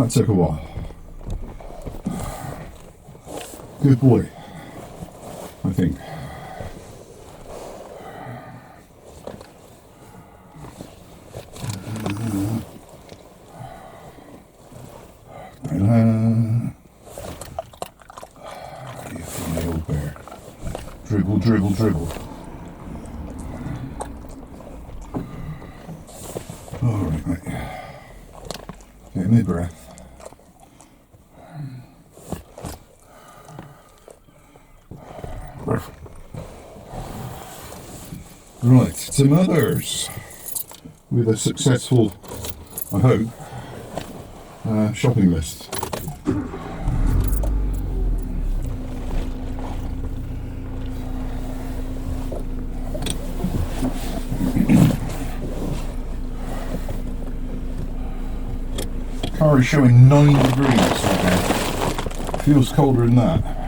That took a while. Good boy, I think. You funny old bear. Dribble, dribble, dribble. Alright, mate. Get me breath. Right, to Mother's with a successful, I hope, shopping list. Car is showing 9 degrees right now. Feels colder than that.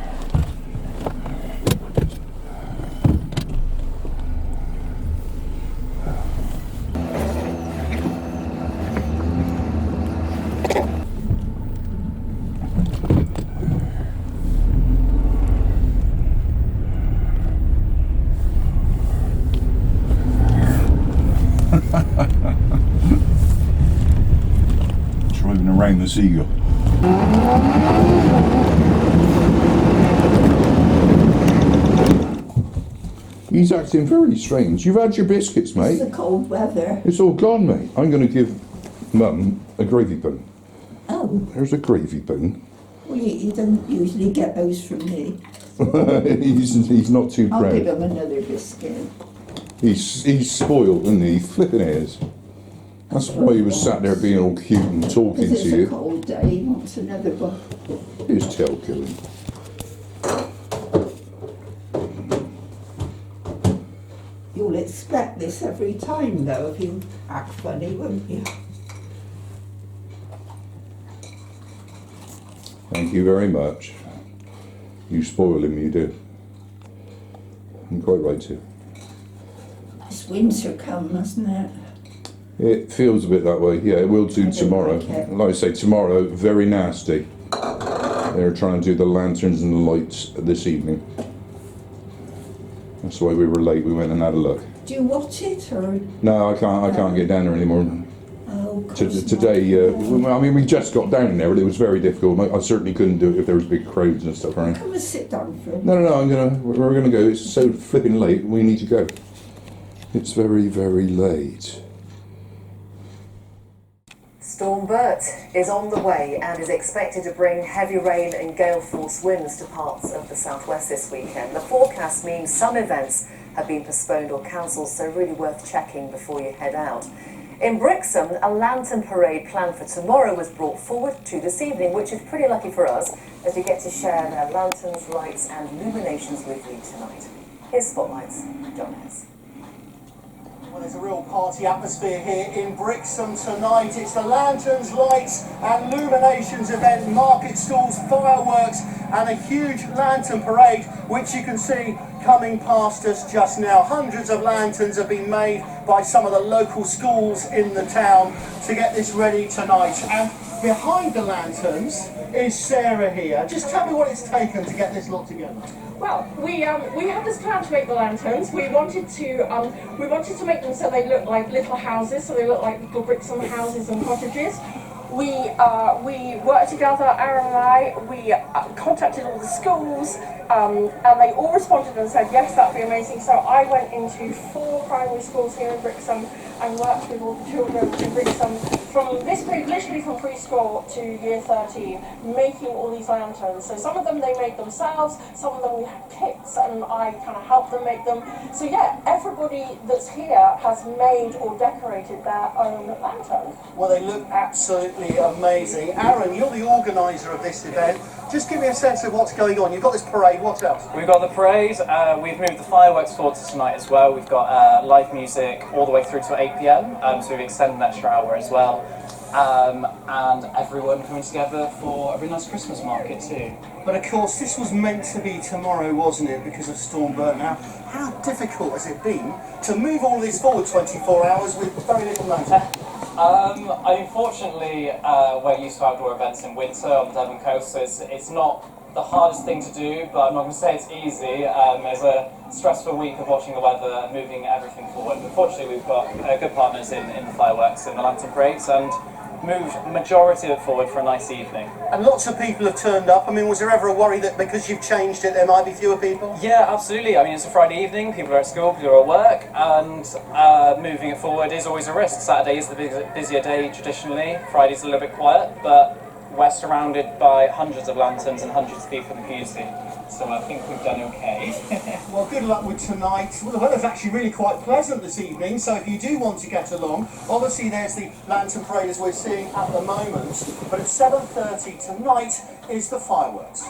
Driving around the seagull. He's acting very strange. You've had your biscuits, mate. It's the cold weather. It's all gone, mate. I'm going to give Mum a gravy bone. Oh. There's a gravy bone. Well, he doesn't usually get those from me. he's not too proud. I'll give him another biscuit. He's spoiled, isn't he? He flipping is. That's why he was sat there being all cute and talking to you. It's a cold day, he wants another one. Here's tail killing. You'll expect this every time, though, if you act funny, won't you? Thank you very much. You spoil him, you do. I'm quite right to. It's winter come, hasn't it? It feels a bit that way. Yeah, it will do tomorrow. Like I say, tomorrow, very nasty. They're trying to do the lanterns and the lights this evening. That's why we were late. We went and had a look. Do you watch it, or...? No, I can't get down there anymore. Oh, Today, I mean, we just got down there, but it was very difficult. I certainly couldn't do it if there was big crowds and stuff around. Come and sit down for a minute. No, we're gonna go. It's so flipping late. We need to go. It's very, very late. Storm Bert is on the way and is expected to bring heavy rain and gale force winds to parts of the southwest this weekend. The forecast means some events have been postponed or cancelled, so really worth checking before you head out. In Brixham, a lantern parade planned for tomorrow was brought forward to this evening, which is pretty lucky for us, as we get to share their lanterns, lights and luminations with you tonight. Here's Spotlights, John Hess. Well, there's a real party atmosphere here in Brixham tonight. It's the Lanterns, Lights and Luminations event, market stalls, fireworks and a huge lantern parade, which you can see coming past us just now. Hundreds of lanterns have been made by some of the local schools in the town to get this ready tonight. And behind the lanterns is Sarah here. Just tell me what it's taken to get this lot together. Well, we had this plan to make the lanterns. We wanted to make them so they look like little houses, so they look like little Brixham houses and cottages. We worked together, Aaron and I. We contacted all the schools, and they all responded and said yes, that'd be amazing. So I went into 4 primary schools here in Brixham and worked with all the children in Brixham from this period, literally from preschool to year 13, making all these lanterns. So some of them they made themselves, some of them we had kits and I kind of helped them make them. So yeah, everybody that's here has made or decorated their own lantern. Well, they look absolutely amazing. Aaron, you're the organiser of this event. Just give me a sense of what's going on. You've got this parade, what else? We've got the parade, we've moved the fireworks forward to tonight as well. We've got live music all the way through to 8 PM, so we've extended an extra hour as well. And everyone coming together for a really nice Christmas market too. But of course, this was meant to be tomorrow, wasn't it, because of Storm Bert. Now, how difficult has it been to move all this forward 24 hours with very little notice? Unfortunately, we're used to outdoor events in winter on the Devon coast, so it's not the hardest thing to do, but I'm not going to say it's easy. There's a stressful week of watching the weather and moving everything forward. But fortunately, we've got good partners in the fireworks and the lantern parades, and moved majority of it forward for a nice evening. And lots of people have turned up. I mean, was there ever a worry that because you've changed it, there might be fewer people? Yeah, absolutely. I mean, it's a Friday evening, people are at school, people are at work, and moving it forward is always a risk. Saturday is the busier day traditionally, Friday's a little bit quiet, but we're surrounded by hundreds of lanterns and hundreds of people in the community, so I think we've done okay. Well, good luck with tonight. Well, the weather's actually really quite pleasant this evening, so if you do want to get along, obviously there's the lantern parade as we're seeing at the moment, but at 7:30 tonight is the fireworks.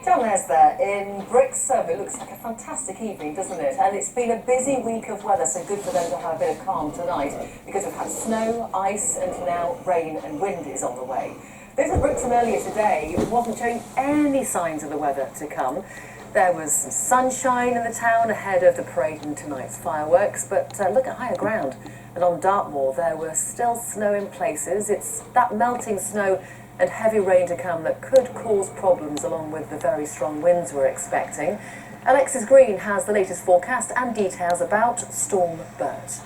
John Les there in Brixham. It looks like a fantastic evening, doesn't it? And it's been a busy week of weather, so good for them to have a bit of calm tonight, because we've had snow, ice, and now rain and wind is on the way. This is Brixham earlier today wasn't showing any signs of the weather to come. There was some sunshine in the town ahead of the parade and tonight's fireworks, but look at higher ground. And on Dartmoor there were still snow in places. It's that melting snow and heavy rain to come that could cause problems, along with the very strong winds we're expecting. Alexis Green has the latest forecast and details about Storm Bert.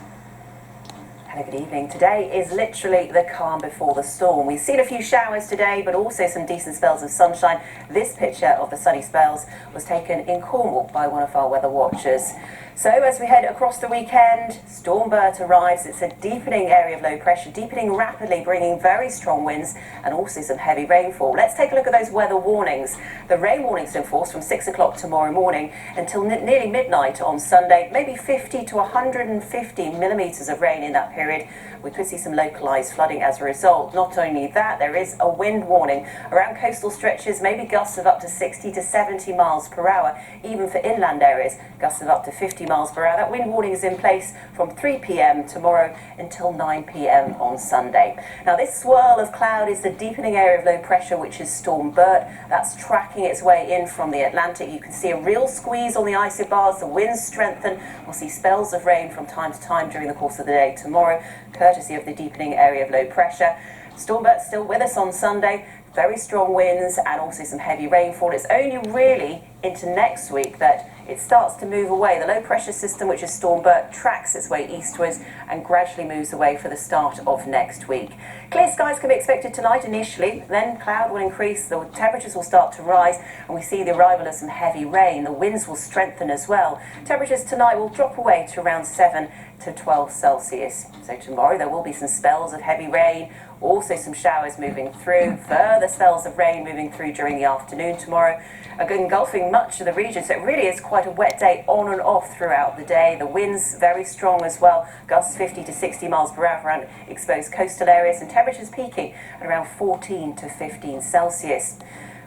Hello, good evening. Today is literally the calm before the storm. We've seen a few showers today, but also some decent spells of sunshine. This picture of the sunny spells was taken in Cornwall by one of our weather watchers. So as we head across the weekend, Storm Bert arrives. It's a deepening area of low pressure, deepening rapidly, bringing very strong winds and also some heavy rainfall. Let's take a look at those weather warnings. The rain warnings in force from 6 o'clock tomorrow morning until nearly midnight on Sunday, maybe 50 to 150 millimetres of rain in that period. We could see some localised flooding as a result. Not only that, there is a wind warning around coastal stretches, maybe gusts of up to 60 to 70 miles per hour, even for inland areas, gusts of up to 50 miles per hour. That wind warning is in place from 3 p.m. tomorrow until 9 p.m. on Sunday. Now, this swirl of cloud is the deepening area of low pressure, which is Storm Bert. That's tracking its way in from the Atlantic. You can see a real squeeze on the isobars. The winds strengthen. We'll see spells of rain from time to time during the course of the day tomorrow, courtesy of the deepening area of low pressure. Storm Bert's still with us on Sunday. Very strong winds and also some heavy rainfall. It's only really into next week that it starts to move away. The low pressure system, which is Storm Bert, tracks its way eastwards and gradually moves away for the start of next week. Clear skies can be expected tonight initially, then cloud will increase, the temperatures will start to rise, and we see the arrival of some heavy rain. The winds will strengthen as well. Temperatures tonight will drop away to around 7 to 12 Celsius. So tomorrow there will be some spells of heavy rain, also some showers moving through, further spells of rain moving through during the afternoon tomorrow, engulfing much of the region. So it really is quite a wet day on and off throughout the day. The winds very strong as well, gusts 50 to 60 miles per hour around exposed coastal areas, and temperatures peaking at around 14 to 15 Celsius.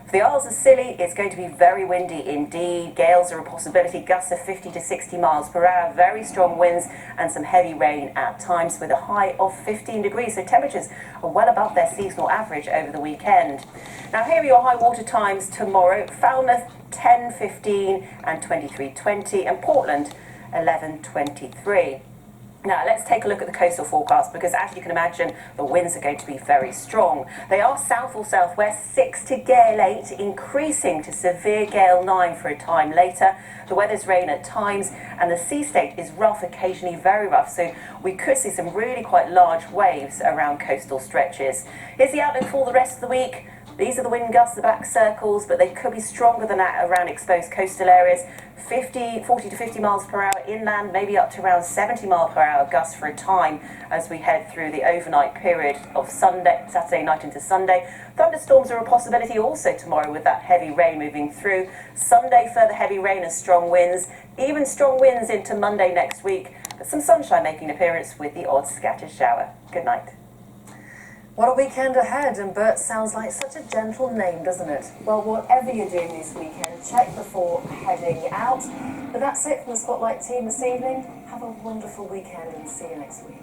For the Isles of Scilly, it's going to be very windy indeed. Gales are a possibility, gusts of 50 to 60 miles per hour, very strong winds and some heavy rain at times, with a high of 15 degrees. So temperatures are well above their seasonal average over the weekend. Now here are your high water times tomorrow. Falmouth 10:15 and 23:20, and Portland 11:23. Now let's take a look at the coastal forecast, because as you can imagine, the winds are going to be very strong. They are south or southwest, 6 to gale 8, increasing to severe gale 9 for a time later. The weather's rain at times, and the sea state is rough, occasionally very rough, so we could see some really quite large waves around coastal stretches. Here's the outlook for the rest of the week. These are the wind gusts, the back circles, but they could be stronger than that around exposed coastal areas. 40 to 50 miles per hour inland, maybe up to around 70 miles per hour gusts for a time as we head through the overnight period of Saturday night into Sunday. Thunderstorms are a possibility also tomorrow, with that heavy rain moving through. Sunday, further heavy rain and strong winds, even strong winds into Monday next week, but some sunshine making an appearance with the odd scattered shower. Good night. What a weekend ahead, and Bert sounds like such a gentle name, doesn't it? Well, whatever you're doing this weekend, check before heading out. But that's it from the Spotlight team this evening. Have a wonderful weekend and see you next week.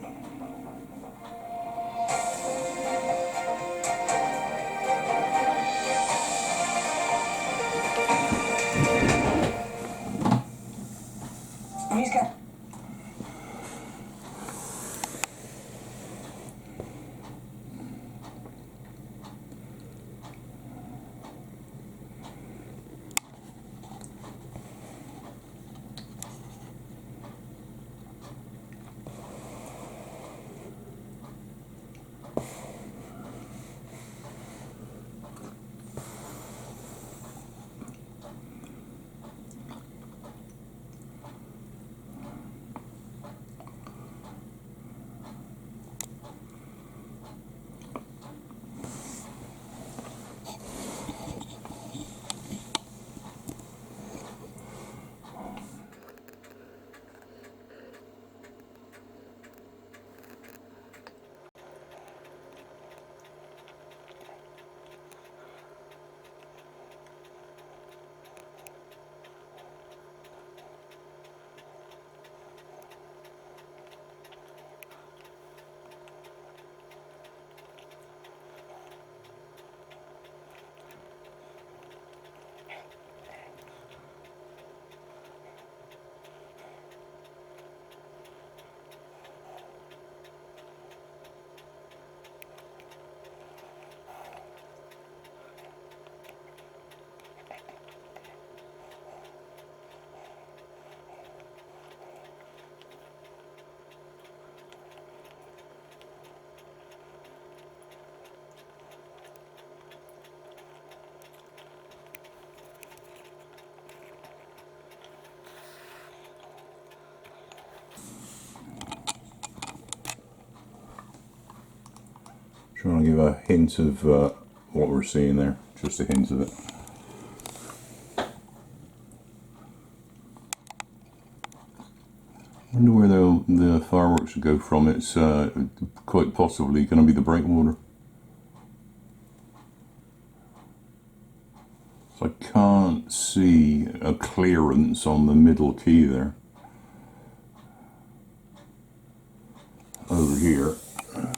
Trying to give a hint of what we're seeing there, just a hint of it. I wonder where the fireworks should go from. It's quite possibly going to be the breakwater. So I can't see a clearance on the middle key there. Over here,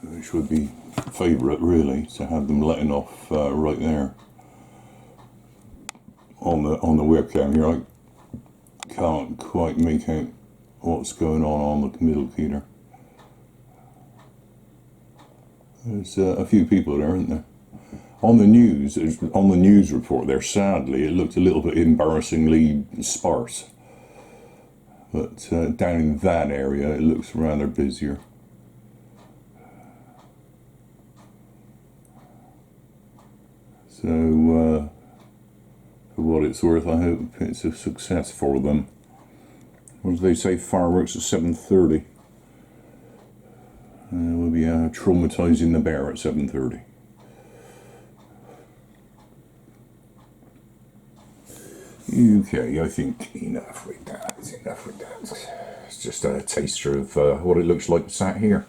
which would be favourite really, to have them letting off right there. On the webcam here, I can't quite make out what's going on the middle key there. There's a few people there, aren't there? On the news report there, sadly, it looked a little bit embarrassingly sparse. But down in that area, it looks rather busier. So, for what it's worth, I hope it's a success for them. What do they say? Fireworks at 7:30. We'll be traumatising the bear at 7:30. Okay, I think enough with that. It's just a taster of what it looks like sat here.